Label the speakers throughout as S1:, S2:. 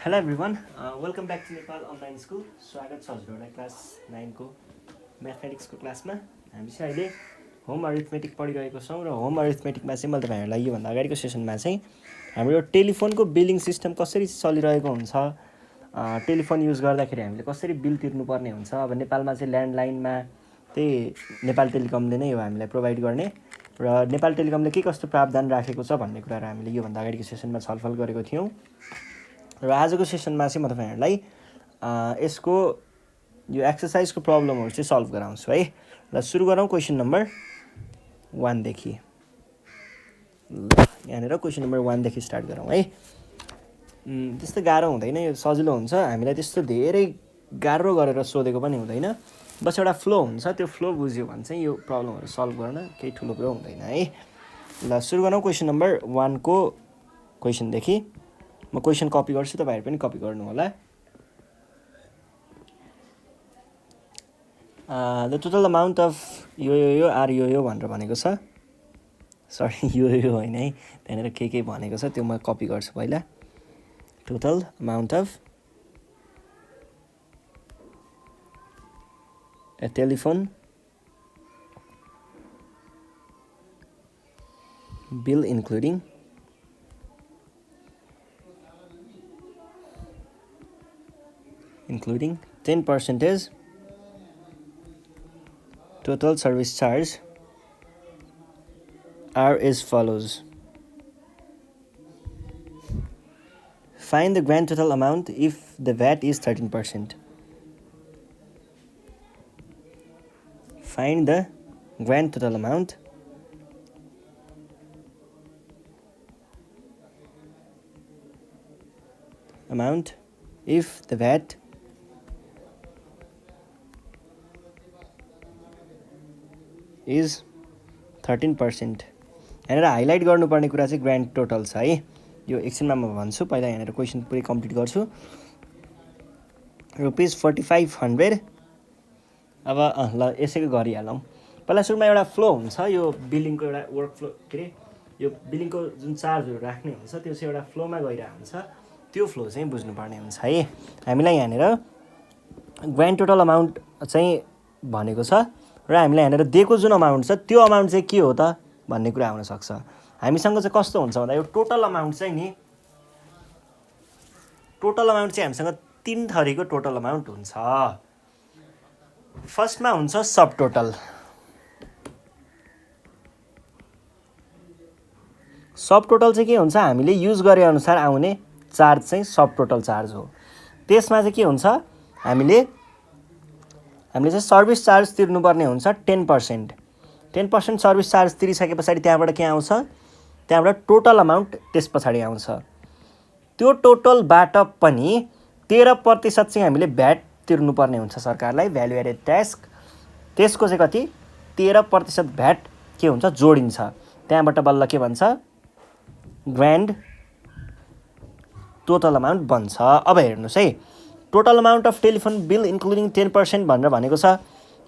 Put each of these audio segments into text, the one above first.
S1: Hello everyone welcome back to Nepal online school. स्वागत छ हजुरहरूलाई क्लास 9 को म्याथमेटिक्सको क्लासमा। हामी चाहिँ अहिले होम अरिथमेटिक पढिरहेको छौँ र होम अरिथमेटिकमा चाहिँ मैले तपाईँहरूलाई योभन्दा अगाडिको सेसनमा चाहिँ हाम्रो टेलिफोनको बिलिङ सिस्टम कसरी चलिरहेको हुन्छ, टेलिफोन युज गर्दाखेरि हामीले कसरी बिल तिर्नुपर्ने हुन्छ। अब नेपालमा चाहिँ ल्यान्डलाइनमा त्यही नेपाल टेलिकमले नै हो हामीलाई प्रोभाइड गर्ने र नेपाल टेलिकमले के कस्तो प्रावधान राखेको छ भन्ने कुराहरू हामीले योभन्दा अगाडिको सेसनमा छलफल गरेको थियौँ। र आजको सेसनमा चाहिँ म तपाईँहरूलाई यसको यो एक्सर्साइजको प्रब्लमहरू चाहिँ सल्भ गराउँछु है। ल सुरु गरौँ क्वेसन नम्बर 1 देखि। यहाँनिर क्वेसन नम्बर 1 देखि स्टार्ट गरौँ है। त्यस्तो गाह्रो हुँदैन, यो सजिलो हुन्छ। हामीलाई त्यस्तो धेरै गाह्रो गरेर सोधेको पनि हुँदैन, बस एउटा फ्लो हुन्छ, त्यो फ्लो बुझ्यो भने चाहिँ यो प्रब्लमहरू सल्भ गर्न केही ठुलो कुरो हुँदैन है। ल सुरु गरौँ क्वेसन नम्बर 1 को क्वेसनदेखि। म क्वेसन कपी गर्छु, तपाईँहरू पनि कपी गर्नु होला। द टोटल अमाउन्ट अफ यो आर यो भनेर भनेको छ। सरी यो होइन है, त्यहाँनिर के भनेको छ त्यो म कपी गर्छु पहिला। Total amount of A telephone bill including including 10% total service charge are as follows. Find the grand total amount if the VAT is 13%. Find the grand total amount if the VAT is 13%. यहाँनिर highlight गर्नुपर्ने कुरा चाहिँ grand total छ है। यो एकछिनमा म भन्छु, पहिला यहाँनिर क्वेसन पुरै कम्प्लिट गर्छु। ₹4500। अब ल यसैको गरिहालौँ। पहिला सुरुमा एउटा फ्लो हुन्छ, यो बिलिङको एउटा वर्क फ्लो, के अरे यो बिलिङको जुन चार्जहरू राख्ने हुन्छ त्यो चाहिँ एउटा फ्लोमा गइरहेको हुन्छ। त्यो फ्लो चाहिँ बुझ्नुपर्ने हुन्छ है। हामीलाई यहाँनिर ग्रान्ड टोटल अमाउन्ट चाहिँ भनेको छ र हामीलाई यहाँनिर दिएको जुन अमाउन्ट छ त्यो अमाउन्ट चाहिँ के हो त भन्ने कुरा हुनसक्छ। हामीसँग चाहिँ कस्तो हुन्छ भन्दा यो टोटल अमाउन्ट चाहिँ नि, टोटल अमाउन्ट चाहिँ हामीसँग 3 थरीको टोटल अमाउन्ट हुन्छ। फर्स्टमा हुन्छ सब टोटल। सब टोटल चाहिँ के हुन्छ, हामीले युज गरे अनुसार आउने चार्ज चाहिँ सब टोटल चार्ज हो। त्यसमा चाहिँ के हुन्छ, हामीले चाहिँ सर्भिस चार्ज तिर्नुपर्ने हुन्छ 10%। 10% सर्भिस चार्ज तिरिसके पछाडि त्यहाँबाट के आउँछ, त्यहाँबाट टोटल अमाउन्ट त्यस पछाडि आउँछ। त्यो टोटलबाट पनि 13% चाहिँ हामीले भ्याट तिर्नुपर्ने हुन्छ सरकारलाई, भ्यालु एडेड ट्याक्स। त्यसको चाहिँ कति, 13% भ्याट के हुन्छ जोडिन्छ। त्यहाँबाट बल्ल के भन्छ, ग्रान्ड टोटल अमाउन्ट बन्छ। अब हेर्नुहोस् है, total amount of telephone bill including 10% भनेर भनेको छ।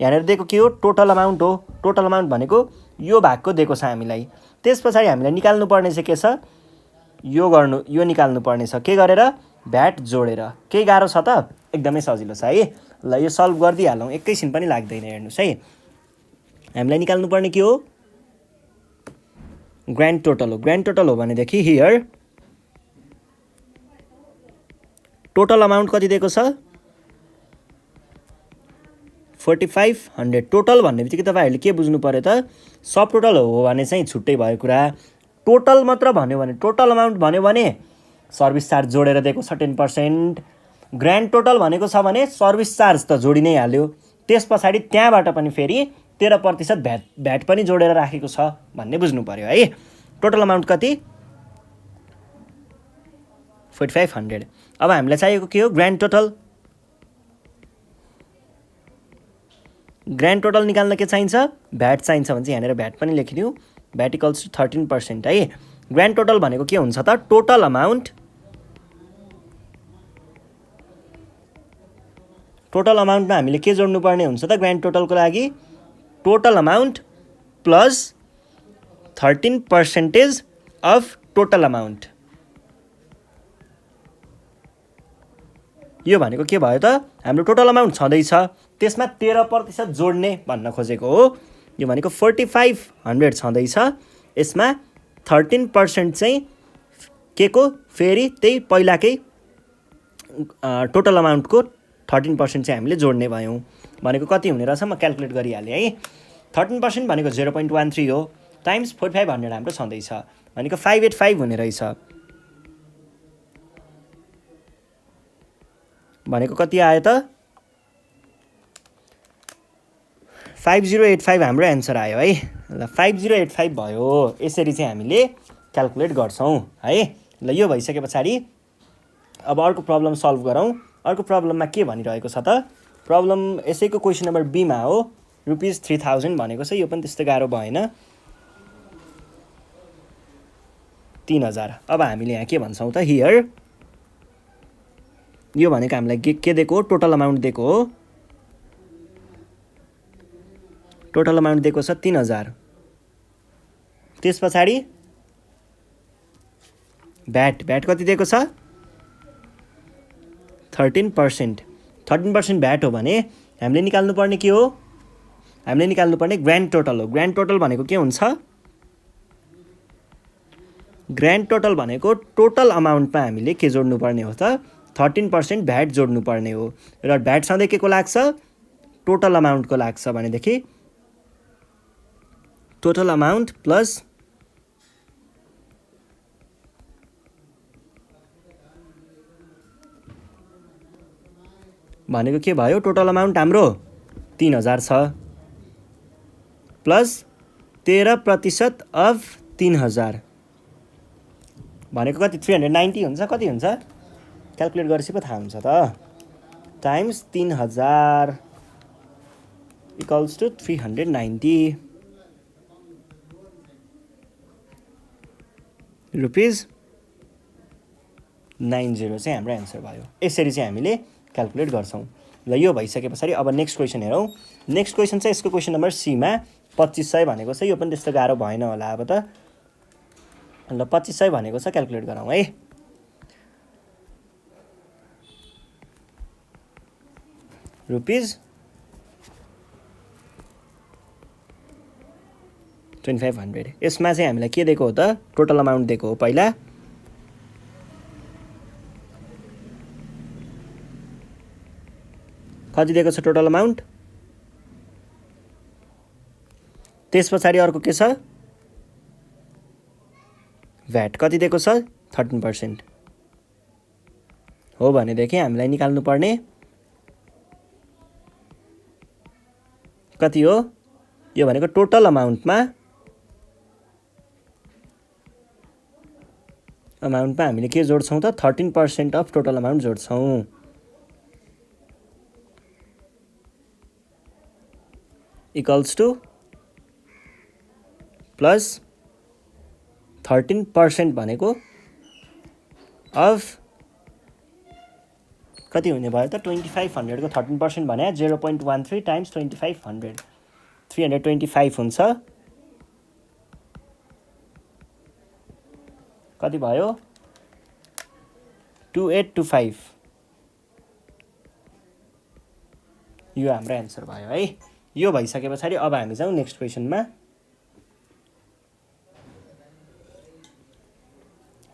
S1: यहाँनिर दिएको के हो, टोटल अमाउन्ट हो। टोटल अमाउन्ट भनेको यो भागको दिएको छ हामीलाई। त्यस पछाडि हामीलाई निकाल्नुपर्ने चाहिँ के छ, यो निकाल्नुपर्ने छ। के गरेर, भ्याट जोडेर। केही गाह्रो छ त, एकदमै सजिलो छ है। ल यो सल्भ गरिदिइहालौँ, एकैछिन पनि लाग्दैन। हेर्नुहोस् है, हामीलाई निकाल्नुपर्ने के हो, ग्रान्ड टोटल हो। ग्रान्ड टोटल हो भनेदेखि हियर टोटल अमाउन्ट कति दिएको छ, 4500। टोटल भन्ने बित्तिकै तपाईँहरूले के बुझ्नु पऱ्यो त, सब टोटल हो भने चाहिँ छुट्टै भयो कुरा। टोटल मात्र भन्यो भने, टोटल अमाउन्ट भन्यो भने सर्भिस चार्ज जोडेर दिएको छ 10%। ग्रान्ड टोटल भनेको छ भने सर्भिस चार्ज त जोडि नै हाल्यो। त्यस पछाडि त्यहाँबाट पनि फेरि 13% भ्याट पनि जोडेर राखेको छ भन्ने बुझ्नु पऱ्यो है। टोटल अमाउन्ट कति, 4500। अब हामीलाई चाहिएको के हो, ग्रान्ड टोटल। ग्रान्ड टोटल निकाल्न के चाहिन्छ, भ्याट चाहिन्छ भने चाहिँ यहाँनिर भ्याट पनि लेखिदिउँ। भ्याट इक्वल्स टु 13% है। ग्रान्ड टोटल भनेको के हुन्छ त, टोटल अमाउन्ट। टोटल अमाउन्टमा हामीले के जोड्नुपर्ने हुन्छ त ग्रान्ड टोटलको लागि, total amount plus 13% of total amount. यो भनेको के भयो त हाम्रो टोटल अमाउन्ट छँदैछ त्यसमा 13% जोड्ने भन्न खोजेको हो। यो भनेको 4500 छँदैछ यसमा 13% चाहिँ के को फेरि त्यही पहिलाकै टोटल अमाउन्टको 13% चाहिँ हामीले जोड्ने भयौँ। भनेको कति हुने रहेछ म क्यालकुलेट गरिहालेँ है। 13% भनेको 0.13 हो टाइम्स 4500 हाम्रो छँदैछ भनेको 585 हुने रहेछ। भनेको कति आयो त 5085 हाम्रो एन्सर आयो है। ल 5085 भयो। यसरी चाहिँ हामीले क्यालकुलेट गर्छौँ है। ल यो भइसके पछाडि अब अर्को प्रब्लम सल्भ गरौँ। अर्को प्रब्लममा के भनिरहेको छ त प्रब्लम यसैको क्वेसन नम्बर बीमा हो ₹3000 भनेको छ। यो पनि त्यस्तो गाह्रो भएन 3000। अब हामीले यहाँ के भन्छौँ त हियर यो भनेको हामीलाई के दिएको हो टोटल अमाउन्ट दिएको हो। टोटल अमाउन्ट दिएको छ 3000 त्यस पछाडि भ्याट कति दिएको छ 13%। 13% भ्याट हो भने हामीले निकाल्नु पर्ने के हो हामीले निकाल्नु पर्ने ग्रान्ड टोटल हो। ग्रान्ड टोटल भनेको के हुन्छ ग्रान्ड टोटल भनेको टोटल अमाउन्टमा हामीले के जोड्नु पर्ने हो त 13% भ्याट जोड्नु पर्ने हो। र भ्याट सधैँ के को लाग्छ टोटल अमाउन्टको लाग्छ भनेदेखि टोटल अमाउन्ट प्लस भनेको के भयो टोटल अमाउन्ट हाम्रो 3000 छ प्लस 13% अफ 3000 भनेको कति 390 हुन्छ। कति हुन्छ क्यालकुलेट गरेपछि पो थाहा हुन्छ त टाइम्स 3000 इक्वल्स टु 390 रुपिज 90 चाहिँ हाम्रो एन्सर भयो। यसरी चाहिँ हामीले क्यालकुलेट गर्छौँ। ल यो भइसके पछाडि अब नेक्स्ट क्वेसन हेरौँ। नेक्स्ट क्वेसन चाहिँ यसको क्वेसन नम्बर सीमा 2500 भनेको छ। यो पनि त्यस्तो गाह्रो भएन होला अब त। ल 2500 भनेको छ क्यालकुलेट गरौँ है। रुपिज 2500 यसमा चाहिँ हामीलाई के दिएको हो त टोटल अमाउन्ट दिएको हो। पहिला कति दिएको छ टोटल अमाउन्ट त्यस पछाडि अर्को के छ भ्याट कति दिएको छ 13% हो भनेदेखि हामीलाई निकाल्नु पर्ने कति हो यो भनेको टोटल अमाउन्टमा हामीले के जोड्छौँ त 13% अफ टोटल अमाउन्ट जोड्छौँ। इक्वल्स टु प्लस 13% भनेको अफ कति हुने भयो त 2500 को 13% भने 0.13 टाइम्स 2500 325 हुन्छ। कति भयो 2825 यो हाम्रो एन्सर भयो है। यो भइसके पछाडि अब हामी जाउँ नेक्स्ट क्वेसनमा।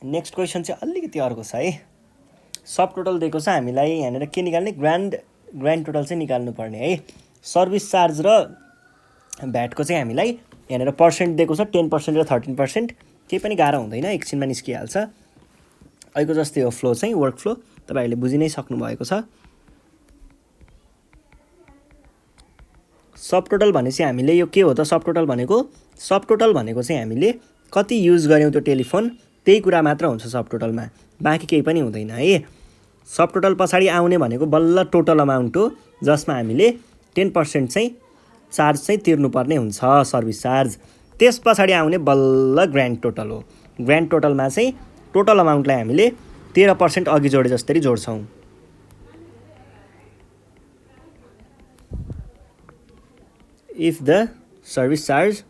S1: नेक्स्ट क्वेसन चाहिँ अलिकति अर्को छ है। सब टोटल दिएको छ हामीलाई यहाँनिर के निकाल्ने ग्रान्ड टोटल चाहिँ निकाल्नु पर्ने है। सर्भिस चार्ज र भ्याटको चाहिँ हामीलाई यहाँनिर पर्सेन्ट दिएको छ 10% र 13%। केही पनि गाह्रो हुँदैन एकछिनमा निस्किहाल्छ। अहिलेको जस्तै हो फ्लो चाहिँ वर्क फ्लो तपाईँहरूले बुझि नै सक्नुभएको छ। सब टोटल भनेपछि हामीले यो के हो त सब टोटल भनेको चाहिँ हामीले कति युज गऱ्यौँ त्यो टेलिफोन त्यही कुरा मात्र हुन्छ सब टोटलमा बाँकी केही पनि हुँदैन है। सब टोटल पछाडि आउने भनेको बल्ल टोटल अमाउन्ट हो जसमा हामीले 10% चाहिँ चार्ज चाहिँ तिर्नुपर्ने हुन्छ सर्भिस चार्ज। त्यस पछाडि आउने बल्ल ग्रान्ड टोटल हो। ग्रान्ड टोटलमा चाहिँ टोटल अमाउन्टलाई हामीले 13% अघि जोडे जस्तै जोड्छौँ। If the service charge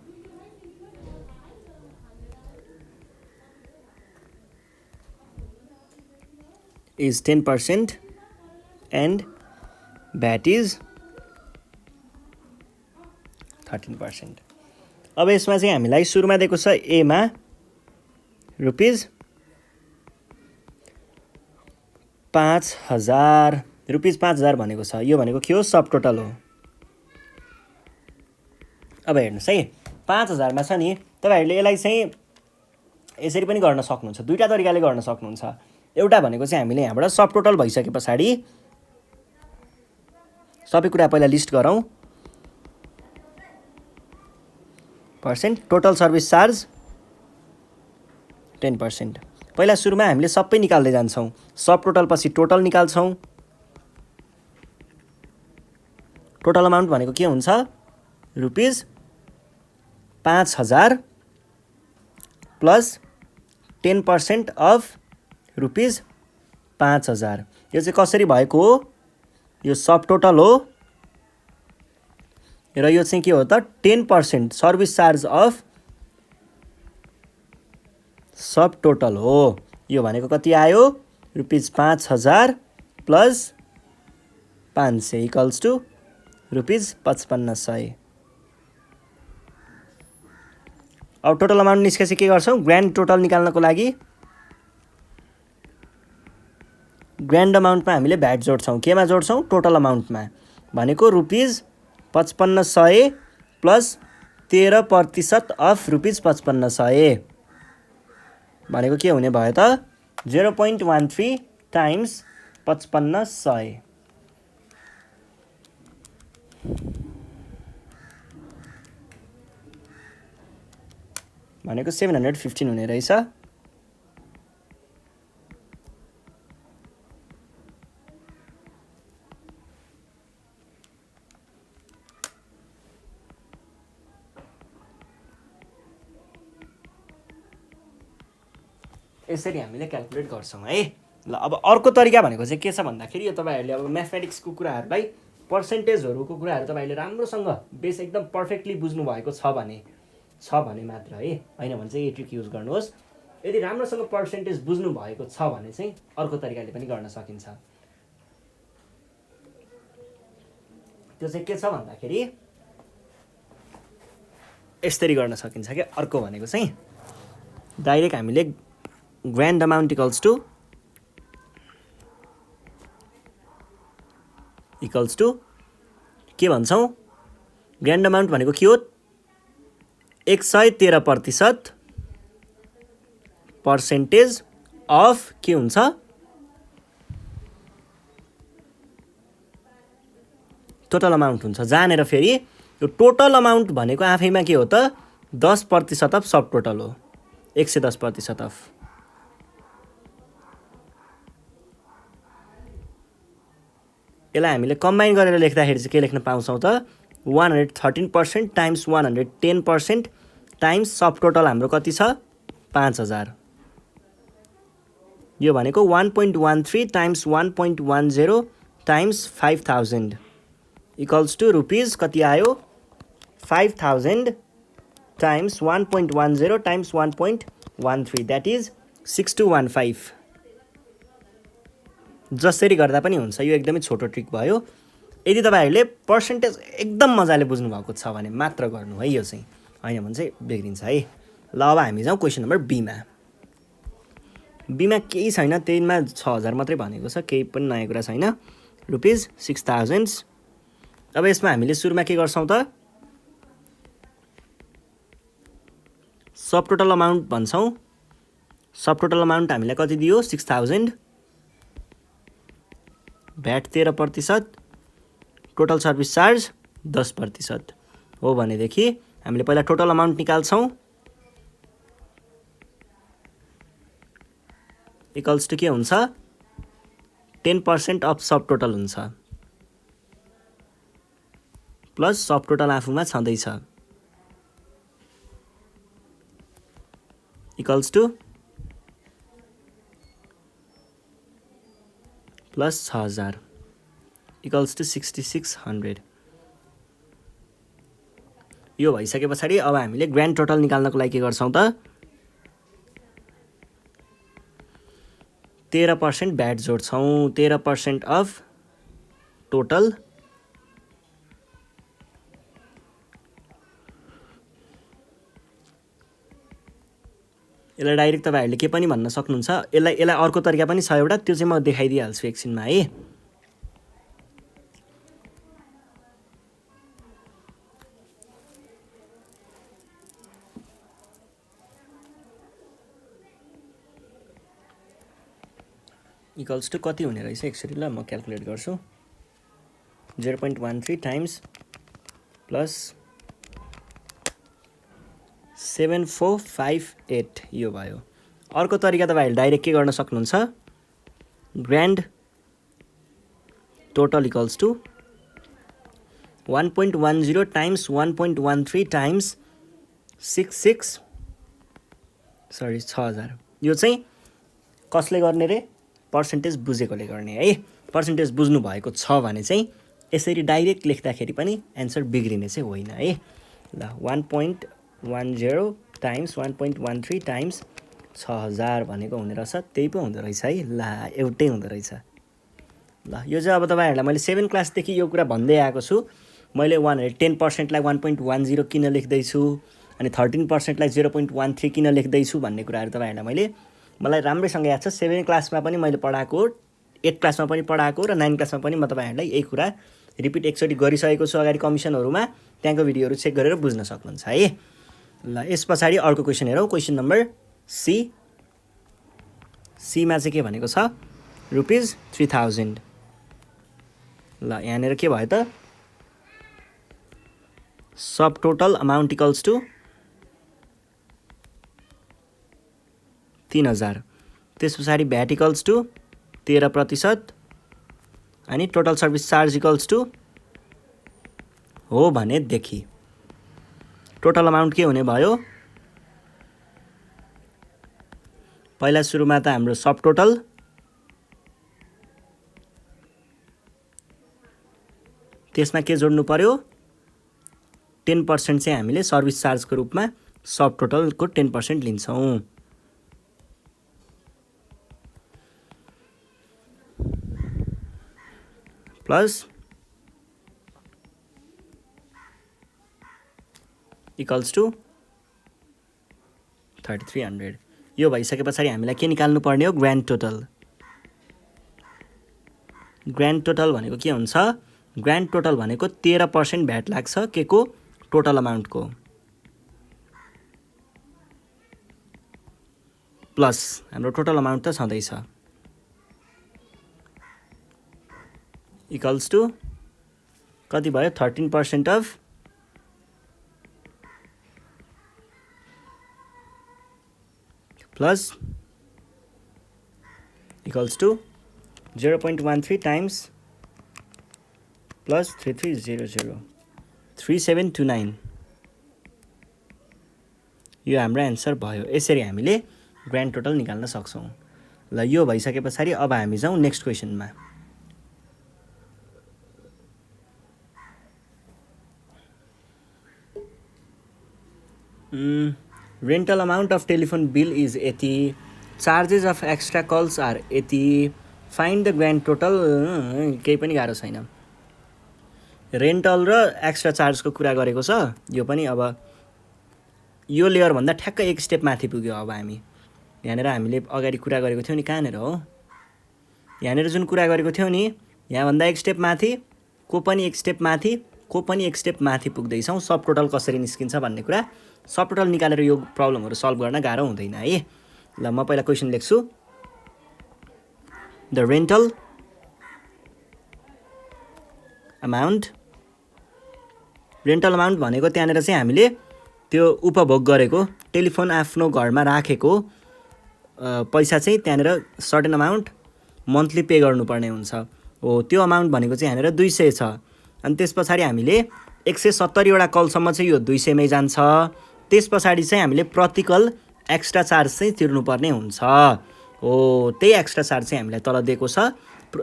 S1: is 10%, and VAT is 13%। अब यसमा चाहिँ हामीलाई सुरुमा दिएको छ एमा रुपिज 5,000 रुपिज 5,000 भनेको छ। यो भनेको के हो? सब टोटल हो। अब हेर्नुहोस् है, 5,000 मा छ नि, तपाईँहरूले यसलाई चाहिँ यसरी पनि गर्न सक्नुहुन्छ, दुईवटा तरिकाले गर्न सक्नुहुन्छ। एउटा भनेको चाहिँ हामीले यहाँबाट सब टोटल भइसके पछाडि सबै कुरा पहिला लिस्ट गरौँ। Percent total service charge 10%। पहिला सुरुमा हामीले सबै निकाल्दै जान्छौँ। सब टोटल पछि टोटल निकाल्छौँ। टोटल अमाउन्ट भनेको के हुन्छ? Rupees 5,000 plus 10% of rupees 5,000। यो चाहिँ कसरी भएको हो? यो सब टोटल हो र यो चाहिँ के हो त? 10% service charge of subtotal हो। यो भनेको कति आयो? Rupees 5,000 plus 500 equals to rupees 5500। अब टोटल अमाउन्ट निस्केपछि के गर्छौँ? ग्रान्ड टोटल निकाल्नको लागि ग्रान्ड अमाउन्टमा हामीले भ्याट जोड्छौँ। केमा जोड्छौँ? टोटल अमाउन्टमा। भनेको रुपिज 5500 प्लस 13% अफ रुपिज 5500 भनेको के हुने भयो त? 0.13 टाइम्स 5500 भनेको 715 हुने रहेछ। यसरी हामीले क्याल्कुलेट गर्छौँ है। ल अब अर्को तरिका भनेको चाहिँ के छ भन्दाखेरि, यो तपाईँहरूले अब म्याथमेटिक्सको कुराहरूलाई, पर्सेन्टेजहरूको कुराहरू तपाईँहरूले राम्रोसँग बेस एकदम पर्फेक्टली बुझ्नु भएको छ भने मात्र है, होइन भने चाहिँ यो ट्रिक युज गर्नुहोस्। यदि राम्रोसँग पर्सेन्टेज बुझ्नु भएको छ भने चाहिँ अर्को तरिकाले पनि गर्न सकिन्छ। त्यो चाहिँ के छ भन्दाखेरि यसरी गर्न सकिन्छ क्या। अर्को भनेको चाहिँ डाइरेक्ट हामीले ग्रान्ड अमाउन्ट इक्वल्स टु के भन्छौँ? ग्रान्ड अमाउन्ट भनेको के हो? 113% पर्सेन्टेज अफ के हुन्छ? टोटल अमाउन्ट हुन्छ। जानेर फेरि यो टोटल अमाउन्ट भनेको आफैमा के हो त? 10% अफ सब टोटल हो। 110% अफ। यसलाई हामीले कम्बाइन गरेर लेख्दाखेरि चाहिँ के लेख्न पाउँछौँ त? 113% टाइम्स 110% टाइम्स सब टोटल हाम्रो कति छ? 5,000। यो भनेको 1.13 times 1.10 times 5,000 equals to rupees कति आयो? 5,000 टाइम्स 1.10 टाइम्स 1.13 द्याट इज 6215। जसरी गर्दा पनि हुन्छ। यो एकदमै छोटो ट्रिक भयो। यदि तपाईँहरूले पर्सेन्टेज एकदम मजाले बुझ्नु भएको छ भने मात्र गर्नु है। यो चाहिँ होइन भने चाहिँ बिग्रिन्छ है। ल अब हामी जाउँ क्वेसन नम्बर बीमा। बीमा केही छैन, त्यहीमा 6,000 मात्रै भनेको छ, केही पनि नयाँ कुरा छैन। रुपिज 6,000। अब यसमा हामीले सुरुमा के गर्छौँ त? सब टोटल अमाउन्ट भन्छौँ। सब टोटल अमाउन्ट हामीलाई कति दियो? 6,000। भ्याट 13%, टोटल सर्भिस चार्ज 10% हो भनेदेखि हामीले पहिला टोटल अमाउन्ट निकाल्छौँ। इक्वल्स टु के हुन्छ? 10% अफ सब टोटल हुन्छ प्लस सब टोटल आफूमा छँदैछ equals to plus 6,000 equals to 6,600। यो भइसके पछाडि अब हामीले ग्रान्ड टोटल निकाल्नको लागि के गर्छौँ त? 13% भ्याट जोड्छौँ। 13% अफ टोटल यसलाई डाइरेक्ट तपाईहरुले के पनि भन्न सक्नुहुन्छ। यसलाई अर्को तरिका पनि छ एउटा, त्यो चाहिँ म देखाइदिइहाल्छु एकछिनमा है। इक्वल्स टु कति हुने रहेछ एक्चुअली, ल म क्याल्कुलेट गर्छु। 0.13 टाइम्स प्लस 7458 यो भयो। अर्को तरिका तपाईहरुले डाइरेक्ट के गर्न सक्नुहुन्छ, grand total equals to 1.10 times 1.13 times 6000। यो चाहिँ कसले गर्ने रे, पर्सेन्टेज बुझेकोले गर्ने है। पर्सेन्टेज बुझ्नु भएको छ भने चाहिँ यसरी डाइरेक्ट लेख्दाखेरि पनि एन्सर बिग्रिने चाहिँ होइन है। ल 1.10 टाइम्स 1.13 टाइम्स 6000 भनेको हुने रहेछ, त्यही पो हुँदो रहेछ है। ल एउटै हुँदो रहेछ। ल यो चाहिँ अब तपाईहरुलाई मैले 7 क्लासदेखि यो कुरा भन्दै आएको छु। मैले 10% लाई 1.10 किन लेख्दैछु अनि 13% लाई 0.13 किन लेख्दैछु भन्ने कुराहरु तपाईहरुलाई मलाई राम्रैसँग याद छ। 7 क्लासमा पनि मैले पढाएको, 8 क्लासमा पनि पढाएको र 9 क्लासमा पनि म तपाईहरुलाई यही कुरा रिपिट एकचोटी गरिसकेको छु अगाडि कमिसनहरुमा। त्यहाँको भिडियोहरु चेक गरेर बुझ्न सक्नुहुन्छ है। ल यस पछाडी अर्को क्वेशन हेरौँ। Question number C. सी मा चाहिँ के भनेको छ, ₹3000। ल यहाँनेर के भयो त, subtotal amount equals to 3000। त्यस पछाडी भ्याट इक्वल्स टु 13% अनि total service charge equals to हो भने देखि टोटल अमाउन्ट के हुने भयो। पहिला सुरुमा त हाम्रो सब टोटल, त्यसमा के जोड्नु पर्यो, 10% चाहिँ हामीले सर्भिस चार्जको रूपमा सब टोटलको 10% लिन्छौं। Plus equals to 3300। यो भइसके पछाडी हामीलाई के निकाल्नु पर्ने हो, ग्रान्ड टोटल। ग्रान्ड टोटल भनेको के हुन्छ, ग्रान्ड टोटल भनेको 13% भ्याट लाग्छ के को, टोटल अमाउन्टको, प्लस हाम्रो टोटल अमाउन्ट त छँदैछ इक्वल्स टु कति भयो, 13% of plus equals to 0.13 times plus 3300 3729। यो हाम्रो एन्सर भयो। यसरी हामीले ग्रान्ड टोटल निकाल्न सक्छौं। ल यो भइसके पछाडी अब हामी जाउँ नेक्स्ट क्वेशनमा। Rental amount of telephone bill is यति, charges of extra calls are यति, फाइन्ड द ग्रान्ड टोटल। केही पनि गाह्रो छैन। रेन्टल र एक्स्ट्रा चार्जको कुरा गरेको छ। यो पनि अब यो लेयर भन्दा ठ्याक्कै एक स्टेप माथि पुग्यो। अब हामी यहाँनेर हामीले अगाडि कुरा गरेको थियौं नि, कहाँनेर हो, यहाँनेर जुन कुरा गरेको थियौं नि, यहाँ भन्दा एक स्टेप माथि, को पनि एक स्टेप माथि, को पनि एक स्टेप माथि पुग्दैछौं। सब टोटल कसरी निस्किन्छ भन्ने कुरा, सब टोटल निकालेर यो प्रब्लमहरु सल्भ गर्न गाह्रो हुँदैन है। ल म पहिला क्वेशन लेख्छु। The rental amount, rental amount भनेको त्यहाँनेर चाहिँ हामीले त्यो उपभोग गरेको, टेलिफोन आफ्नो घरमा राखेको पैसा चाहिँ त्यहाँनेर सर्टेन अमाउन्ट मन्थली पे गर्नुपर्ने हुन्छ हो। त्यो अमाउन्ट भनेको चाहिँ यहाँनेर 200 छ। अनि त्यस पछाडी हामीले 170 वटा कलसम्म चाहिँ यो 200 मै जान्छ। त्यस पछाडी चाहिँ हामीले प्रति कल एक्स्ट्रा चार्ज चाहिँ तिर्नुपर्ने हुन्छ हो। त्यही एक्स्ट्रा चार्ज चाहिँ हामीलाई तल दिएको छ।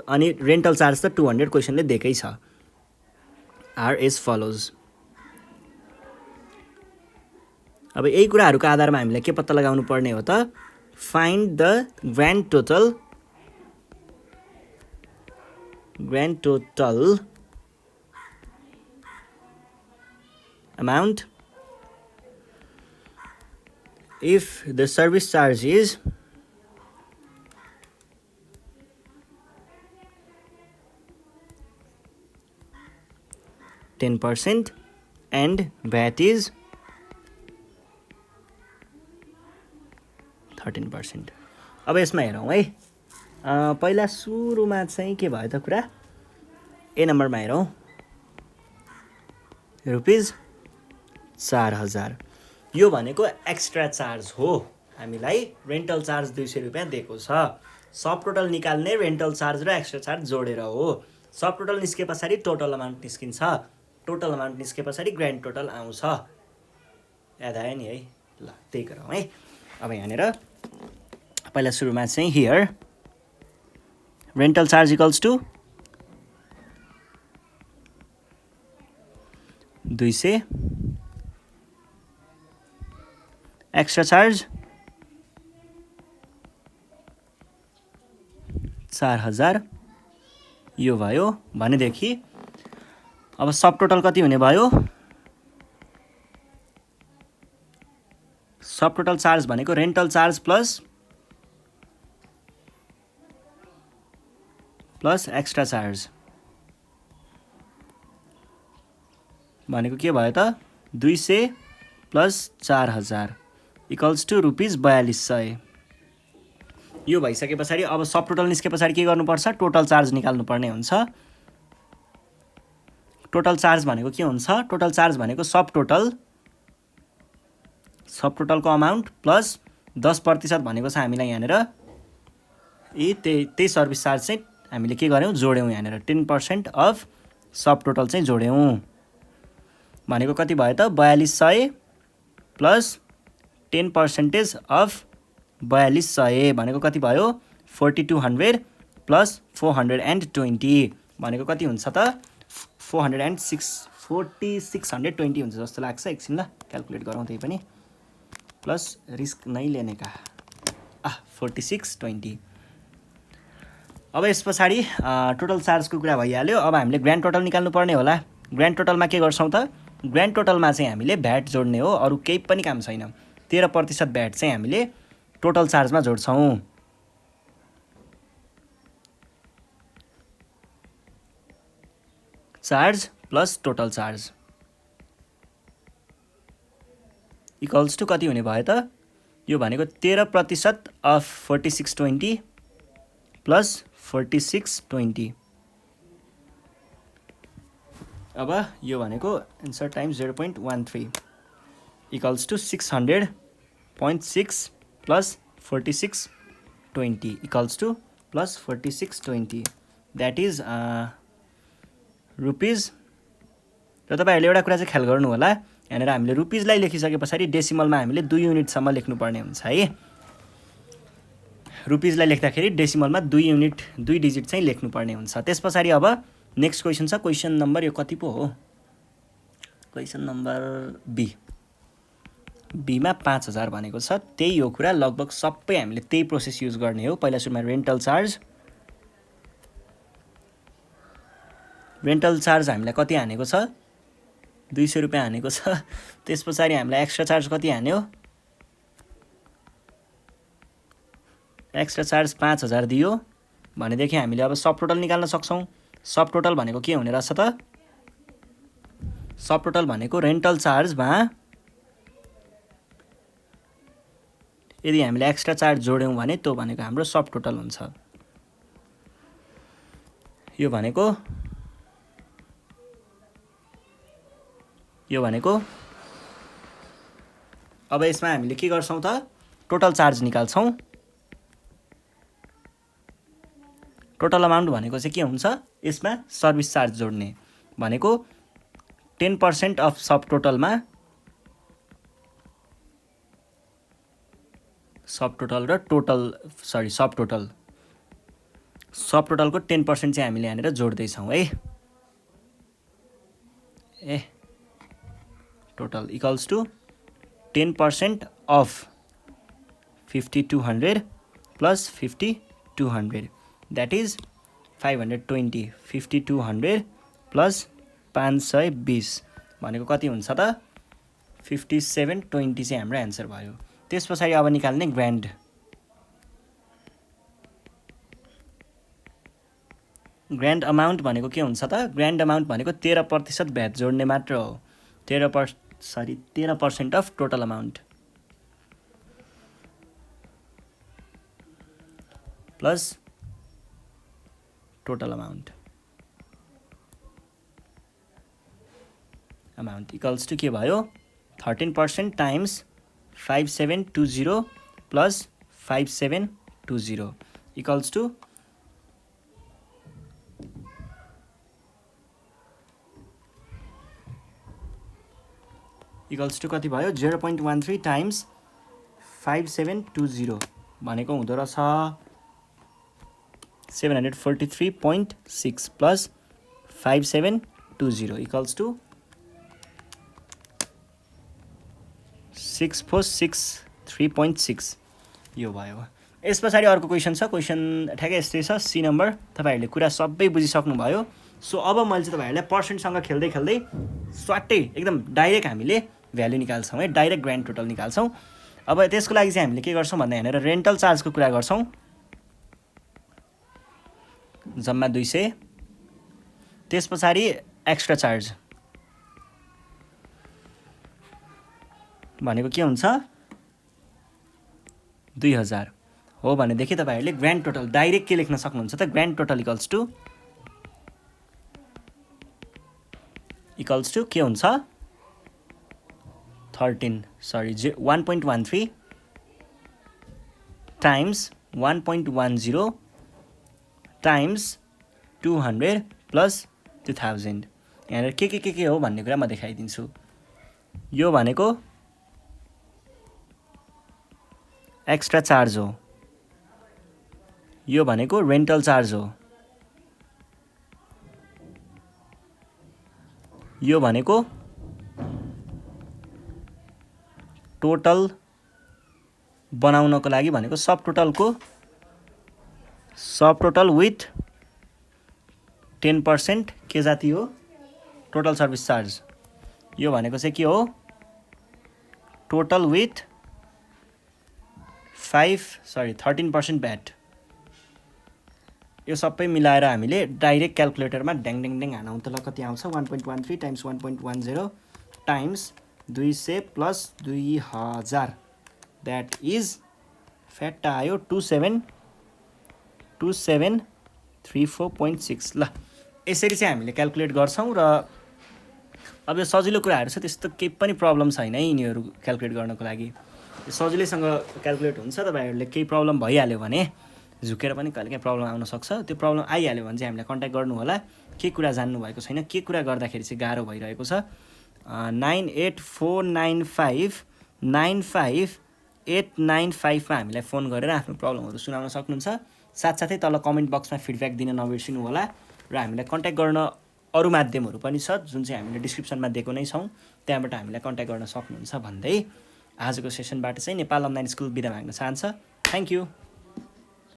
S1: अनि रेन्टल चार्ज त 200 क्वेशनले दिएकै छ। Are as follows. अब यही कुराहरुको आधारमा हामीलाई के पत्ता लगाउनु पर्ने हो त, find the grand total grand total amount if the service charge is 10% and VAT is 13%. अब यसमा हेरौँ है, पहिला सुरुमा चाहिँ के भयो त कुरा, ए नम्बरमा हेरौँ, रुपिज 4000 यो भनेको एक्स्ट्रा चार्ज हो, हामीलाई रेन्टल चार्ज 200 रुपियाँ दिएको छ। सब टोटल निकाल्ने रेन्टल चार्ज र एक्स्ट्रा चार्ज जोडेर हो। सब टोटल निस्के पछाडि टोटल अमाउन्ट निस्किन्छ, टोटल अमाउन्ट निस्के पछाडि ग्रान्ड टोटल आउँछ। याद आयो नि है, ल त्यही गरौँ है। अब यहाँनिर पहिला सुरुमा चाहिँ here rental charge equals to 200, extra charge 4000 यो भयो भनेदेखि अब सब टोटल कति हुने भयो, सब टोटल चार्ज भनेको rental charge plus extra charge भनेको के भयो त 200 प्लस 4000 इक्वल्स टु रुपिज 4200। यो भइसके पछाडि अब सब टोटल निस्के पछाडि के गर्नुपर्छ, टोटल चार्ज निकाल्नु पर्ने हुन्छ। टोटल चार्ज भनेको के हुन्छ, टोटल चार्ज भनेको सब टोटलको अमाउन्ट प्लस 10% भनेको छ हामीलाई यहाँनिर त्यही सर्भिस चार्ज चाहिँ हामीले के गर्यौँ, जोड्यौँ। यहाँनिर 10% अफ सब टोटल चाहिँ जोड्यौँ भनेको कति भयो त 4200 प्लस 10% अफ 4200 भनेको कति भयो 4200 प्लस 420 भनेको कति हुन्छ त 4620 हुन्छ जस्तो लाग्छ। एकछिन ल क्याल्कुलेट गरौँ त्यही पनि, प्लस रिस्क नै लेने का 4620। अब यस पछाडि टोटल चार्जको कुरा भइहाल्यो। अब हामीले ग्रान्ड टोटल निकाल्नु पर्ने होला। ग्रान्ड टोटलमा के गर्छौँ त, ग्रान्ड टोटलमा चाहिँ हामीले भ्याट जोड्ने हो, अरू केही पनि काम छैन। 13% भ्याट चाहिँ हामीले टोटल चार्जमा जोड्छौँ। Charge plus total charge equals to कति हुने भयो त, यो भनेको 13% अफ 4620 प्लस 4620। अब यो भनेको answer times 0.13 equals to 600.6 plus 4620 equals to plus 4620 that is rupees. र तपाईँहरूले एउटा कुरा चाहिँ ख्याल गर्नु होला, यहाँनिर हामीले रुपिजलाई लेखिसके पछाडि डेसिमलमा हामीले 2 युनिटसम्म लेख्नुपर्ने हुन्छ है। रुपिजलाई लेख्दाखेरि डेसिमलमा 2 युनिट 2 डिजिट चाहिँ लेख्नुपर्ने हुन्छ। त्यस पछाडि अब नेक्स्ट क्वेसन छ, क्वेसन नम्बर यो कति पो हो, क्वेसन नम्बर बीमा 5000 भनेको छ। त्यही हो कुरा, लगभग सबै हामीले त्यही प्रोसेस युज गर्ने हो। पहिला सुरुमा रेन्टल चार्ज हामीलाई कति हानेको छ 200 रुपियाँ हानेको छ। त्यस पछाडि हामीलाई एक्स्ट्रा चार्ज कति हान्यो, एक्स्ट्रा चार्ज 5000 दियो भनेदेखि हामीले अब सब टोटल निकाल्न सक्छौँ। सब टोटल भनेको के हुने रहेछ त, सब टोटल भनेको रेन्टल चार्जमा यदि हामीले एक्स्ट्रा चार्ज जोड्यौँ भने त्यो भनेको हाम्रो सब टोटल हुन्छ। यो भनेको अब यसमा हामीले के गर्छौँ त, टोटल चार्ज निकाल्छौँ। टोटल अमाउन्ट भनेको चाहिँ के हुन्छ, यसमा सर्भिस चार्ज जोड्ने भनेको 10% अफ सब टोटलमा सब टोटलको 10% चाहिँ हामीले यहाँनिर जोड्दैछौँ है। Total equals to 10% of 5200 plus 5200 that is 520 5200 plus 520 भनेको कति हुन्छ त 5720 चाहिँ हाम्रो एन्सर भयो। त्यस पछाडि अब निकाल्ने ग्रान्ड अमाउन्ट भनेको के हुन्छ त ग्रान्ड अमाउन्ट भनेको 13% भ्याट जोड्ने मात्र हो 13% of total amount plus total amount equals to के भयो 13% टाइम्स 5720 प्लस 5720 इक्वल्स टु कति भयो 0.13 टाइम्स 5720 भनेको हुँदो रहेछ 743.6 प्लस 5720 इक्वल्स टु 6463.6 यो भयो। यस पछाडि अर्को क्वेसन छ क्वेसन ठ्याक्कै यस्तै छ सी नम्बर तपाईहरुले कुरा सबै बुझिसक्नु भयो। सो अब मैले चाहिँ तपाईहरुलाई पर्सेन्टसँग खेल्दै खेल्दै स्वाट्टै एकदम डाइरेक्ट हामीले भ्यालु निकाल्छौँ है डाइरेक्ट ग्रान्ड टोटल निकाल्छौँ। अब त्यसको लागि चाहिँ हामीले के गर्छौँ भन्दा यहाँनिर रेन्टल चार्जको कुरा गर्छौँ जम्मा 200 त्यस पछाडि एक्स्ट्रा चार्ज भनेको के हुन्छ 2000 हो भनेदेखि तपाईहरुले ग्रान्ड टोटल डाइरेक्ट के लेख्न सक्नुहुन्छ त ग्रान्ड टोटल इक्वल्स टु के हुन्छ 1.13 टाइम्स 1.10 टाइम्स 200 प्लस 2000 यहाँनिर के हो भन्ने कुरा म देखाइदिन्छु। यो भनेको एक्स्ट्रा चार्ज हो यो भनेको रेन्टल चार्ज हो यो भनेको टोटल बनाउनको लागि भनेको सब टोटल विथ 10% के जाति हो टोटल सर्भिस चार्ज यो भनेको चाहिँ के हो टोटल विथ 13% भ्याट यो सबै मिलाएर हामीले डाइरेक्ट क्याल्कुलेटरमा ड्याङ हानौँ त ल कति आउँछ 1.13 times 1.10 times 200 plus 2000 that is fat आयो 2734.6 ल यसरी चाहिँ हामीले क्याल्कुलेट गर्छौँ र अब यो सजिलो कुराहरू छ त्यस्तो केही पनि प्रब्लम छैन है यिनीहरू क्याल्कुलेट गर्नको लागि सजिलैसँग क्याल्कुलेट हुन्छ। तपाईहरुले केही प्रब्लम भइहाल्यो भने झुकेर पनि कहिलेकाहीँ प्रब्लम आउन सक्छ त्यो प्रब्लम आइहाल्यो भने चाहिँ हामीलाई कन्ट्याक्ट गर्नु होला के कुरा जान्नु भएको छैन के कुरा गर्दाखेरि चाहिँ गाह्रो भइरहेको छ 9849595895 मा हामीलाई फोन गरेर आफ्नो प्रब्लमहरू सुनाउन सक्नुहुन्छ। साथसाथै तल कमेन्ट बक्समा फिडब्याक दिन नबिर्सिनु होला र हामीलाई कन्ट्याक्ट गर्न अरू माध्यमहरू पनि छ जुन चाहिँ हामीले डिस्क्रिप्सनमा दिएको नै छौँ त्यहाँबाट हामीलाई कन्ट्याक्ट गर्न सक्नुहुन्छ भन्दै आजको सेसनबाट चाहिँ नेपाल अनलाइन स्कुल बिदा माग्न चाहन्छ। Thank you.